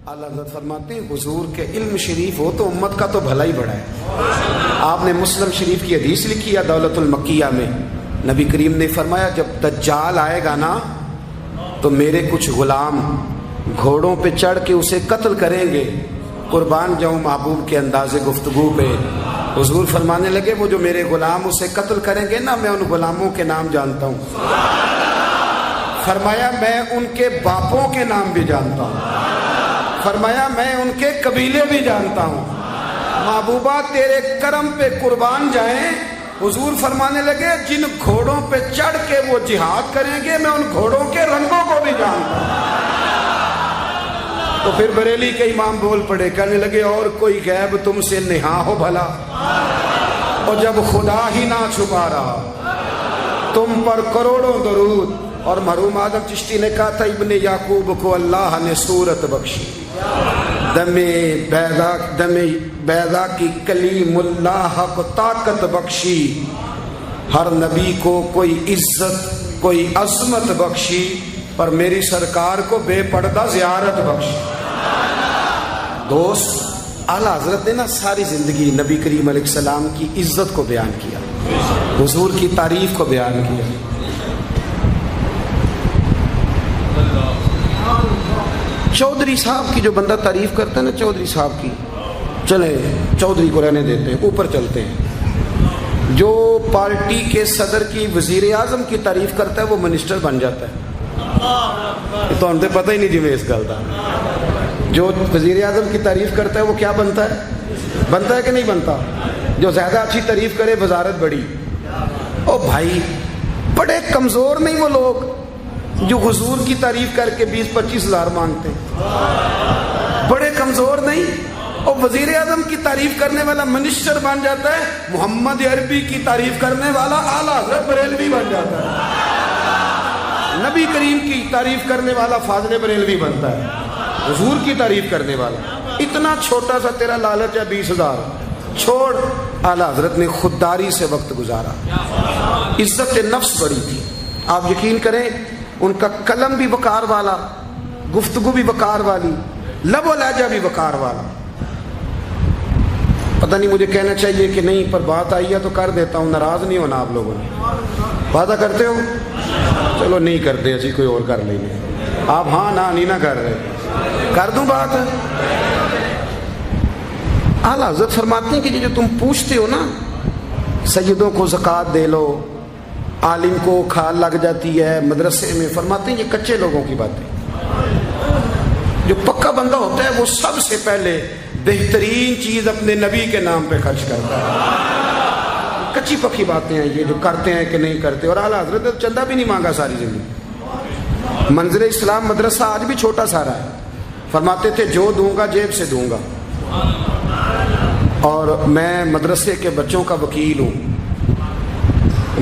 اللہ حضرت فرماتے ہیں حضور کے علم شریف ہو تو امت کا تو بھلا ہی بڑا ہے۔ آپ نے مسلم شریف کی حدیث لکھی ہے دولت المکیہ میں، نبی کریم نے فرمایا جب دجال آئے گا نا تو میرے کچھ غلام گھوڑوں پہ چڑھ کے اسے قتل کریں گے، قربان جاؤں محبوب کے انداز گفتگو پہ۔ حضور فرمانے لگے وہ جو میرے غلام اسے قتل کریں گے نا، میں ان غلاموں کے نام جانتا ہوں۔ فرمایا میں ان کے باپوں کے نام بھی جانتا ہوں، فرمایا میں ان کے قبیلے بھی جانتا ہوں۔ محبوبہ تیرے کرم پہ قربان جائیں۔ حضور فرمانے لگے جن گھوڑوں پہ چڑھ کے وہ جہاد کریں گے میں ان گھوڑوں کے رنگوں کو بھی جانتا ہوں۔ تو پھر بریلی کے امام بول پڑے، کہنے لگے اور کوئی غیب تم سے نہا ہو بھلا، اور جب خدا ہی نہ چھپا رہا تم پر کروڑوں درود۔ اور مرحوم آدم چشتی نے کہا تھا ابن یعقوب کو اللہ نے صورت بخشی، دم بیضا کی کلیم اللہ کو طاقت بخشی، ہر نبی کو کوئی عزت کوئی عظمت بخشی، پر میری سرکار کو بے پردہ زیارت بخشی۔ دوست اعلیٰ حضرت نے نا ساری زندگی نبی کریم علیہ السلام کی عزت کو بیان کیا، حضور کی تعریف کو بیان کیا۔ چودھری صاحب کی جو بندہ تعریف کرتا ہے نا، چودھری صاحب کی، چلے چودھری کو رہنے دیتے ہیں، اوپر چلتے ہیں۔ جو پارٹی کے صدر کی وزیر اعظم کی تعریف کرتا ہے وہ منسٹر بن جاتا ہے۔ تو ہم سے پتہ ہی نہیں جی میں اس گل کا۔ جو وزیر اعظم کی تعریف کرتا ہے وہ کیا بنتا ہے کہ نہیں بنتا؟ جو زیادہ اچھی تعریف کرے وزارت بڑی۔ او بھائی بڑے کمزور نہیں وہ لوگ جو حضور کی تعریف کر کے 20-25 ہزار مانگتے ہیں، بڑے کمزور نہیں۔ اور وزیر اعظم کی تعریف کرنے والا منسٹر بن جاتا ہے، محمد عربی کی تعریف کرنے والا اعلیٰ حضرت بریلوی بن جاتا ہے، نبی کریم کی تعریف کرنے والا فاضل بریلوی بنتا ہے، حضور کی تعریف کرنے والا۔ اتنا چھوٹا سا تیرا لالچ ہے 20,000 چھوڑ۔ اعلیٰ حضرت نے خودداری سے وقت گزارا، عزت نفس بڑی تھی۔ آپ یقین کریں ان کا قلم بھی وقار والا، گفتگو بھی وقار والی، لب و لہجہ بھی وقار والا۔ پتہ نہیں مجھے کہنا چاہیے کہ نہیں، پر بات آئی ہے تو کر دیتا ہوں، ناراض نہیں ہونا آپ لوگوں نے۔ وعدہ کرتے ہو؟ چلو نہیں کرتے، اسی کوئی اور کر لیں گے۔ آپ ہاں نہیں نہ کر رہے، کر دوں بات۔ اعلیٰ حضرت فرماتے ہیں کہ جو تم پوچھتے ہو نا، سیدوں کو زکوٰۃ دے لو، عالم کو کھال لگ جاتی ہے مدرسے میں، فرماتے ہیں یہ کچے لوگوں کی باتیں۔ جو پکا بندہ ہوتا ہے وہ سب سے پہلے بہترین چیز اپنے نبی کے نام پہ خرچ کرتا ہے۔ کچی پکی باتیں ہیں یہ جو کرتے ہیں کہ نہیں کرتے۔ اور اعلیٰ حضرت نے چندہ بھی نہیں مانگا ساری زندگی۔ منظر اسلام مدرسہ آج بھی چھوٹا سارا ہے، فرماتے تھے جو دوں گا جیب سے دوں گا، اور میں مدرسے کے بچوں کا وکیل ہوں،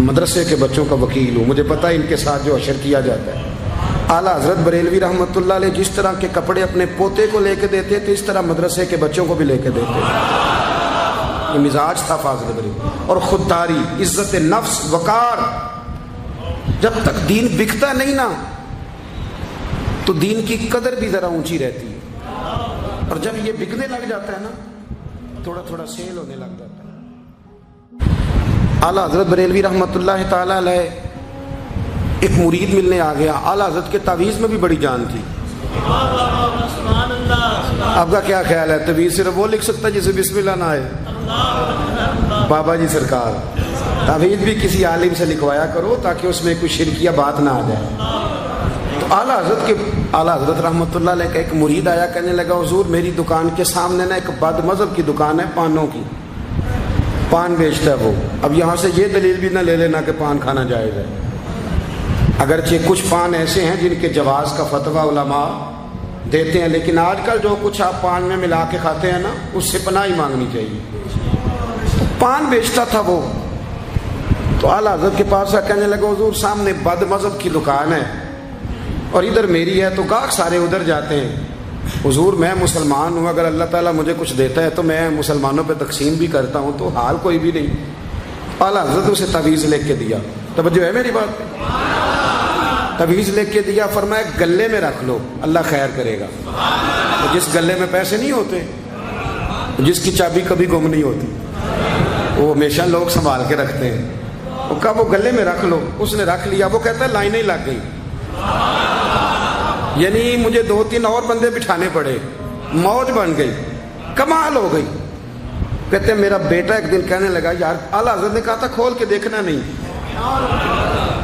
مدرسے کے بچوں کا وکیل ہوں، مجھے پتہ ہے ان کے ساتھ جو اشر کیا جاتا ہے۔ اعلیٰ حضرت بریلوی رحمۃ اللہ علیہ جس طرح کے کپڑے اپنے پوتے کو لے کے دیتے تھے، اس طرح مدرسے کے بچوں کو بھی لے کے دیتے تھے۔ یہ مزاج تھا فاضل بریلوی۔ اور خودداری، عزت نفس، وقار۔ جب تک دین بکتا نہیں نا تو دین کی قدر بھی ذرا اونچی رہتی ہے، اور جب یہ بکنے لگ جاتا ہے نا تھوڑا تھوڑا سیل ہونے لگ جاتا ہے۔ اعلیٰ حضرت بریلوی رحمۃ اللہ تعالیٰ علیہ ایک مرید ملنے آ گیا۔ اعلیٰ حضرت کے تعویذ میں بھی بڑی جان تھی۔ آپ کا کیا خیال ہے، تعویذ صرف وہ لکھ سکتا ہے جسے بسم اللہ نہ آئے؟ بابا جی سرکار، تعویذ بھی کسی عالم سے لکھوایا کرو تاکہ اس میں کوئی شرکیہ بات نہ آ جائے۔ تو اعلیٰ حضرت رحمۃ اللہ علیہ کا ایک مرید آیا، کہنے لگا حضور میری دکان کے سامنے نا ایک بد مذہب کی دکان ہے، پانوں کی، پان بیچتا ہے وہ۔ اب یہاں سے یہ دلیل بھی نہ لے لینا کہ پان کھانا جائز ہے، اگرچہ کچھ پان ایسے ہیں جن کے جواز کا فتویٰ علماء دیتے ہیں، لیکن آج کل جو کچھ آپ پان میں ملا کے کھاتے ہیں نا اس سے پناہ ہی مانگنی چاہیے۔ پان بیچتا تھا وہ، تو اعلیٰ حضرت کے پاس کہنے لگا حضور سامنے بد مذہب کی دکان ہے اور ادھر میری ہے، تو گاہک سارے ادھر جاتے ہیں، حضور میں مسلمان ہوں، اگر اللہ تعالیٰ مجھے کچھ دیتا ہے تو میں مسلمانوں پہ تقسیم بھی کرتا ہوں، تو حال کوئی بھی نہیں۔ اعلیٰ حضرت اسے تعویذ لکھ کے دیا، توجہ ہے میری بات پہ؟ تعویذ لکھ کے دیا، فرمایا گلے میں رکھ لو اللہ خیر کرے گا۔ جس گلے میں پیسے نہیں ہوتے، جس کی چابی کبھی گم نہیں ہوتی، وہ ہمیشہ لوگ سنبھال کے رکھتے ہیں. وہ کہا وہ گلے میں رکھ لو، اس نے رکھ لیا. وہ کہتا ہے لائنیں ہی لگ گئی، یعنی مجھے 2-3 اور بندے بٹھانے پڑے، موج بن گئی، کمال ہو گئی. کہتے ہیں میرا بیٹا ایک دن کہنے لگا یار اعلیٰ حضرت نے کہا تھا کھول کے دیکھنا نہیں.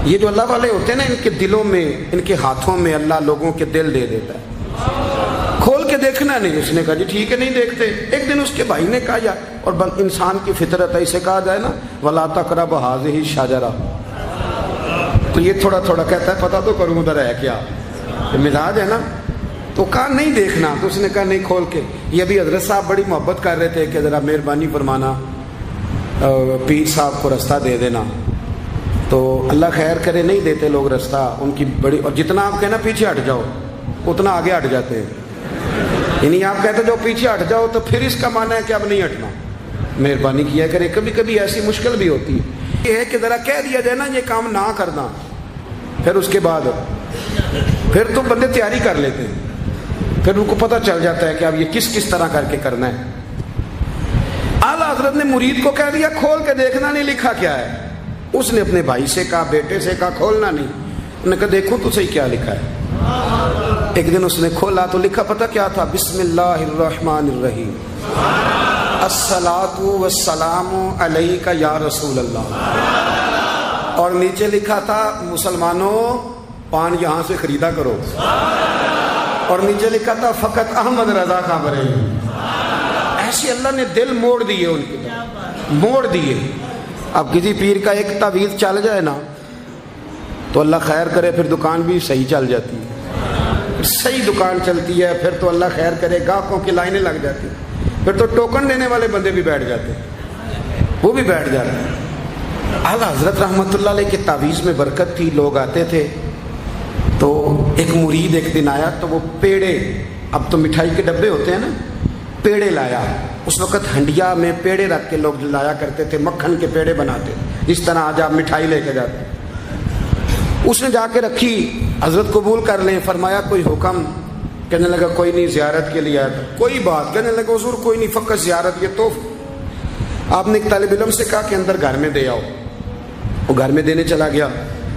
یہ جو اللہ والے ہوتے ہیں نا، ان کے دلوں میں، ان کے ہاتھوں میں اللہ لوگوں کے دل دے دیتا ہے. کھول کے دیکھنا نہیں. اس نے کہا جی ٹھیک ہے نہیں دیکھتے. ایک دن اس کے بھائی نے کہا یار، اور انسان کی فطرت ہے، اسے کہا جائے نا وَلَا تَقْرَبُوا هَٰذِهِ الشَّجَرَةَ، تو یہ تھوڑا تھوڑا کہتا ہے پتہ تو کروں ادھر ہے کیا، مزاج ہے نا. تو کہا نہیں دیکھنا. تو اس نے کہا نہیں کھول کے. یہ بھی حضرت صاحب بڑی محبت کر رہے تھے کہ ذرا مہربانی فرمانا پیر صاحب کو رستہ دے دینا. تو اللہ خیر کرے نہیں دیتے لوگ رستہ، ان کی بڑی، اور جتنا آپ کہنا پیچھے ہٹ جاؤ اتنا آگے ہٹ جاتے ہیں. یعنی آپ کہتے جو پیچھے ہٹ جاؤ تو پھر اس کا معنی ہے کہ اب نہیں ہٹنا. مہربانی کیا کرے. کبھی کبھی ایسی مشکل بھی ہوتی ہے، یہ ہے کہ ذرا کہہ دیا جائے نا یہ کام نہ کرنا، پھر اس کے بعد پھر تو بندے تیاری کر لیتے ہیں، پھر ان کو پتہ چل جاتا ہے کہ اب یہ کس کس طرح کر کے کرنا ہے. اعلیٰ حضرت نے مرید کو کہہ دیا کھول کے دیکھنا نہیں لکھا کیا ہے. اس نے اپنے بھائی سے کہا، بیٹے سے کہا کھولنا نہیں. انہوں نے کہا دیکھو تو صحیح کیا لکھا ہے. ایک دن اس نے کھولا تو لکھا پتہ کیا تھا، بسم اللہ الرحمن الرحیم، الصلاۃ والسلام علیک یا رسول اللہ. اور نیچے لکھا تھا مسلمانوں پان یہاں سے خریدا کرو. اور نیچے لکھا تھا فقط احمد رضا خان بریلوی. ایسے اللہ نے دل موڑ دیے، ان کی موڑ دیے. اب کسی پیر کا ایک تعویذ چل جائے نا تو اللہ خیر کرے پھر دکان بھی صحیح چل جاتی ہے، صحیح دکان چلتی ہے. پھر تو اللہ خیر کرے گاہکوں کی لائنیں لگ جاتی ہیں، پھر تو ٹوکن دینے والے بندے بھی بیٹھ جاتے ہیں، وہ بھی بیٹھ جاتے ہیں. اعلیٰ حضرت رحمۃ اللہ علیہ کے تعویذ میں برکت تھی. لوگ آتے تھے تو ایک مرید ایک دن آیا تو وہ پیڑے، اب تو مٹھائی کے ڈبے ہوتے ہیں نا، پیڑے لایا. اس وقت ہنڈیا میں پیڑے رکھ کے لوگ لایا کرتے تھے، مکھن کے پیڑے بناتے، جس طرح آج آپ مٹھائی لے کے جاتے. اس نے جا کے رکھی، حضرت قبول کر لیں. فرمایا کوئی حکم؟ کہنے لگا کوئی نہیں، زیارت کے لیے آیا تھا. کوئی بات؟ کہنے لگا حضور کوئی نہیں، فقط زیارت. یہ تو آپ نے ایک طالب علم سے کہا کہ اندر گھر میں دے آؤ. وہ گھر میں دینے چلا گیا.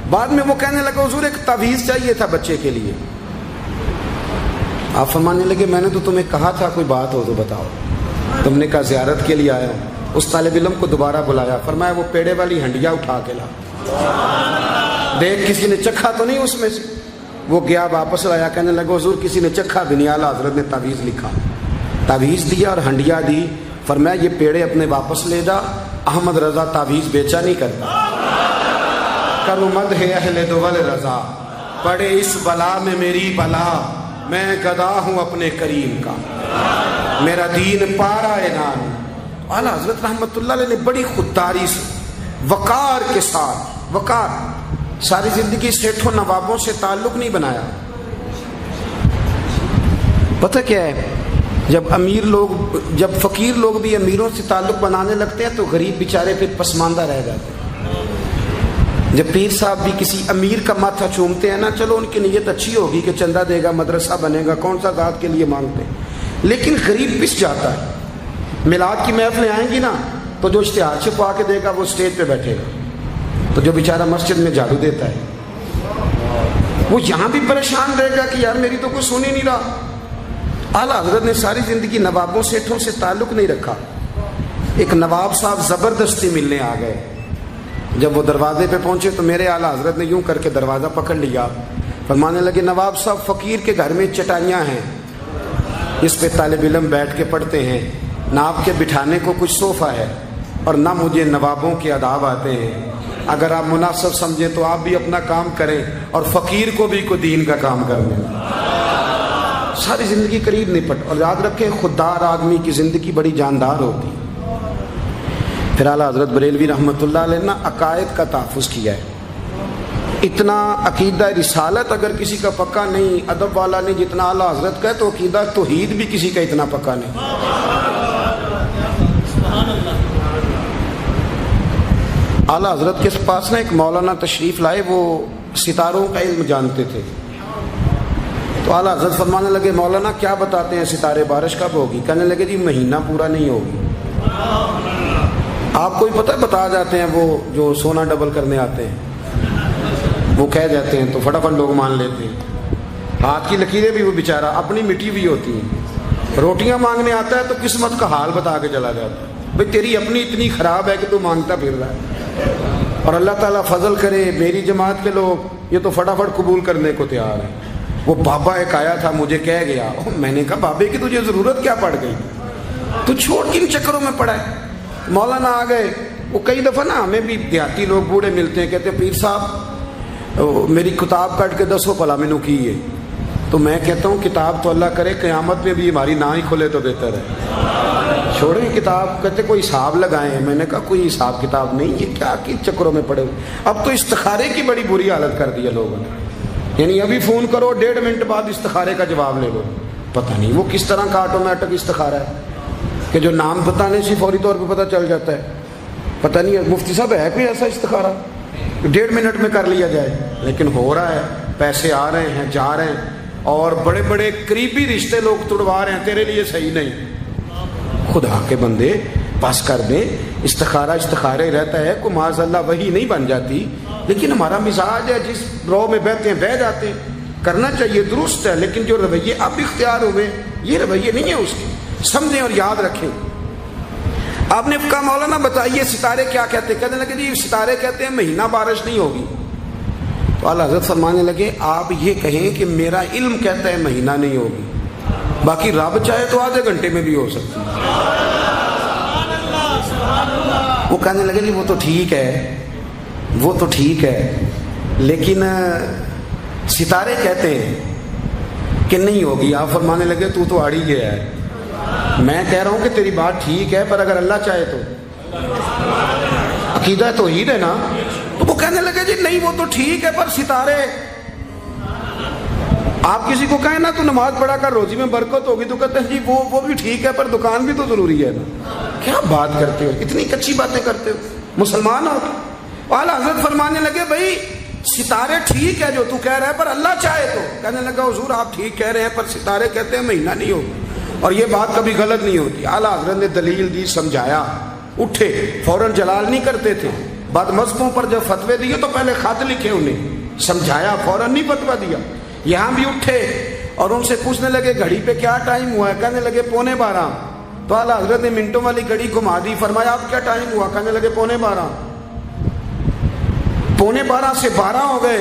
بعد میں وہ کہنے لگا حضور ایک تعویذ چاہیے تھا بچے کے لیے. آپ فرمانے لگے میں نے تو تمہیں کہا تھا کوئی بات ہو تو بتاؤ. تم نے کہا زیارت کے لیے آیا ہوں. اس طالب علم کو دوبارہ بلایا. فرمایا وہ پیڑے والی ہنڈیا اٹھا کے لا، دیکھ کسی نے چکھا تو نہیں اس میں سے. وہ گیا واپس لایا. کہنے لگا حضور کسی نے چکھا بھی نہیں. اعلیٰ حضرت نے تعویذ لکھا، تعویذ دیا اور ہنڈیا دی. فرمایا یہ پیڑے اپنے واپس لے جا، احمد رضا تعویذ بیچا نہیں کرتا. کرو مد ہے اہل دول رضا، پڑے اس بلا میں میری بلا، میں گدا ہوں اپنے کریم کا، میرا دین پارا نام. اعلیٰ حضرت رحمۃ اللہ علیہ نے بڑی خودداری سے، وقار کے ساتھ، وقار، ساری زندگی سیٹھوں نوابوں سے تعلق نہیں بنایا. پتہ کیا ہے، جب امیر لوگ، جب فقیر لوگ بھی امیروں سے تعلق بنانے لگتے ہیں تو غریب بیچارے پھر پسماندہ رہ جاتے ہیں. جب پیر صاحب بھی کسی امیر کا ماتھا چومتے ہیں نا، چلو ان کی نیت اچھی ہوگی کہ چندہ دے گا، مدرسہ بنے گا، کون سا ذات کے لیے مانگتے ہیں، لیکن غریب پس جاتا ہے. میلاد کی محفلیں آئیں گی نا تو جو اشتہار چھپا کے دے گا وہ اسٹیج پہ بیٹھے گا. تو جو بیچارہ مسجد میں جھاڑو دیتا ہے وہ یہاں بھی پریشان رہے گا کہ یار میری تو کوئی سن ہی نہیں رہا. اعلیٰ حضرت نے ساری زندگی نوابوں سیٹھوں سے تعلق نہیں رکھا. ایک نواب صاحب زبردستی ملنے آ گئے. جب وہ دروازے پہ پہنچے تو میرے اعلیٰ حضرت نے یوں کر کے دروازہ پکڑ لیا. فرمانے لگے نواب صاحب فقیر کے گھر میں چٹائیاں ہیں، اس پہ طالب علم بیٹھ کے پڑھتے ہیں، نہ آپ کے بٹھانے کو کچھ صوفہ ہے اور نہ مجھے نوابوں کے آداب آتے ہیں. اگر آپ مناسب سمجھیں تو آپ بھی اپنا کام کریں اور فقیر کو بھی کوئی دین کا کام کرنے. ساری زندگی قریب نہیں پٹ. اور یاد رکھیں خوددار آدمی کی زندگی بڑی جاندار ہوتی. پھر اعلیٰ حضرت بریلوی رحمۃ اللہ علیہ نے عقائد کا تحفظ کیا ہے. اتنا عقیدہ رسالت اگر کسی کا پکا نہیں، ادب والا نہیں جتنا اعلیٰ حضرت کا ہے، تو عقیدہ توحید بھی کسی کا اتنا پکا نہیں. اعلیٰ حضرت کے پاس نا ایک مولانا تشریف لائے، وہ ستاروں کا علم جانتے تھے. تو اعلیٰ حضرت فرمانے لگے مولانا کیا بتاتے ہیں ستارے بارش کب ہوگی؟ کہنے لگے جی مہینہ پورا نہیں ہوگی. آپ کو ہی پتہ ہے بتا جاتے ہیں وہ جو سونا ڈبل کرنے آتے ہیں وہ کہہ جاتے ہیں تو فٹافٹ لوگ مان لیتے ہیں. ہاتھ کی لکیریں بھی وہ بیچارہ اپنی مٹی بھی ہوتی ہیں. روٹیاں مانگنے آتا ہے تو قسمت کا حال بتا کے چلا جاتا ہے بھئی تیری اپنی اتنی خراب ہے کہ تو مانگتا پھر رہا ہے. اور اللہ تعالیٰ فضل کرے میری جماعت کے لوگ یہ تو فٹافٹ قبول کرنے کو تیار ہیں. وہ بابا ایک آیا تھا مجھے کہہ گیا, میں نے کہا بابے کی تجھے ضرورت کیا پڑ گئی, تو چھوڑ کن چکروں میں پڑا ہے. مولانا آ گئے. وہ کئی دفعہ نا ہمیں بھی دیہاتی لوگ بوڑھے ملتے ہیں, کہتے ہیں پیر صاحب میری کتاب کٹ کے دسو پلا مینو کی ہے. تو میں کہتا ہوں کتاب تو اللہ کرے قیامت میں بھی ہماری نہ ہی کھلے تو بہتر ہے, چھوڑیں کتاب. کہتے کوئی حساب لگائیں. میں نے کہا کوئی حساب کتاب نہیں, یہ کیا کن چکروں میں پڑے. اب تو استخارے کی بڑی بری حالت کر دی ہے لوگوں نے, یعنی ابھی فون کرو 1.5 منٹ بعد استخارے کا جواب لے لو. پتہ نہیں وہ کس طرح کا آٹومیٹک استخارہ ہے کہ جو نام بتانے سے فوری طور پہ پتہ چل جاتا ہے. پتہ نہیں مفتی صاحب ہے کوئی ایسا استخارہ 1.5 منٹ میں کر لیا جائے, لیکن ہو رہا ہے. پیسے آ رہے ہیں جا رہے ہیں, اور بڑے بڑے قریبی رشتے لوگ توڑوا رہے ہیں, تیرے لیے صحیح نہیں. خدا کے بندے پاس کر دیں. استخارے رہتا ہے, کوئی معاذ اللہ وہی نہیں بن جاتی, لیکن ہمارا مزاج ہے جس رو میں بہتے ہیں بہ جاتے ہیں. کرنا چاہیے درست ہے, لیکن جو رویے اب اختیار ہوئے یہ رویے نہیں ہیں اس کے. سمجھیں اور یاد رکھیں. آپ نے کہا مولانا بتائیے ستارے کیا کہتے ہیں؟ کہنے لگے جی ستارے کہتے ہیں مہینہ بارش نہیں ہوگی. تو اعلیٰ حضرت فرمانے لگے آپ یہ کہیں کہ میرا علم کہتا ہے مہینہ نہیں ہوگی, باقی رب چاہے تو آدھے گھنٹے میں بھی ہو سکتی ہے. وہ کہنے لگے جی وہ تو ٹھیک ہے, وہ تو ٹھیک ہے, لیکن ستارے کہتے ہیں کہ نہیں ہوگی. آپ فرمانے لگے تو آڑی گیا ہے. میں کہہ رہا ہوں کہ تیری بات ٹھیک ہے, پر اگر اللہ چاہے تو عقیدہ توحید ہے نا. تو وہ کہنے لگے جی نہیں وہ تو ٹھیک ہے, پر ستارے آپ کسی کو کہیں نا تو نماز پڑھا کر روزی میں برکت ہوگی, تو کہتے ہیں جی وہ بھی ٹھیک ہے, پر دکان بھی تو ضروری ہے نا. کیا بات کرتے ہو, اتنی کچی باتیں کرتے ہو, مسلمان ہو. اعلیٰ حضرت فرمانے لگے بھائی ستارے ٹھیک ہے جو تو کہہ رہا ہے, پر اللہ چاہے تو. کہنے لگا حضور آپ ٹھیک کہہ رہے ہیں, پر ستارے کہتے ہیں مہینہ نہیں ہوگا, اور یہ بات کبھی غلط نہیں ہوتی. اعلیٰ حضرت نے دلیل دی, سمجھایا, اٹھے, فوراً جلال نہیں کرتے تھے. بعد مذہبوں پر جب فتوے دیے تو پہلے خط لکھے, انہیں سمجھایا, فوراً نہیں فتویٰ دیا. یہاں بھی اٹھے اور ان سے پوچھنے لگے گھڑی پہ کیا ٹائم ہوا ہے؟ کہنے لگے 11:45. تو اعلیٰ حضرت نے منٹوں والی گھڑی گھما دی. فرمایا اب کیا ٹائم ہوا؟ کہنے لگے 11:45. 11:45 سے 12 ہو گئے.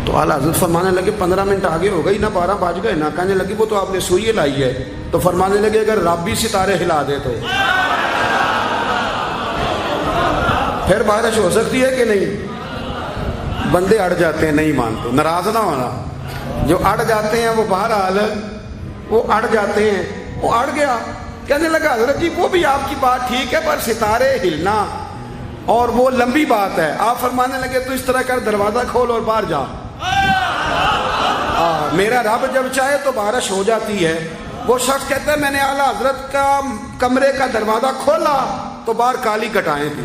تو اعلیٰ حضرت فرمانے لگے 15 منٹ آگے ہو گئی نا, 12 بج گئے نا. کہنے لگے وہ تو آپ نے سوئی لائی ہے. تو فرمانے لگے اگر رب بھی ستارے ہلا دے تو پھر بارش ہو سکتی ہے کہ نہیں؟ بندے اڑ جاتے ہیں, نہیں مانتے. ناراض نہ ہونا, جو اڑ جاتے ہیں وہ بہرحال وہ اڑ جاتے ہیں. وہ اڑ گیا. کہنے لگا حضرت جی وہ بھی آپ کی بات ٹھیک ہے, پر ستارے ہلنا اور وہ لمبی بات ہے. آپ فرمانے لگے تو اس طرح کر دروازہ کھول اور باہر جا. میرا رب جب چاہے تو بارش ہو جاتی ہے. وہ شخص کہتا ہے میں نے اعلیٰ حضرت کا کمرے کا دروازہ کھولا تو باہر کالی کٹائیں تھی.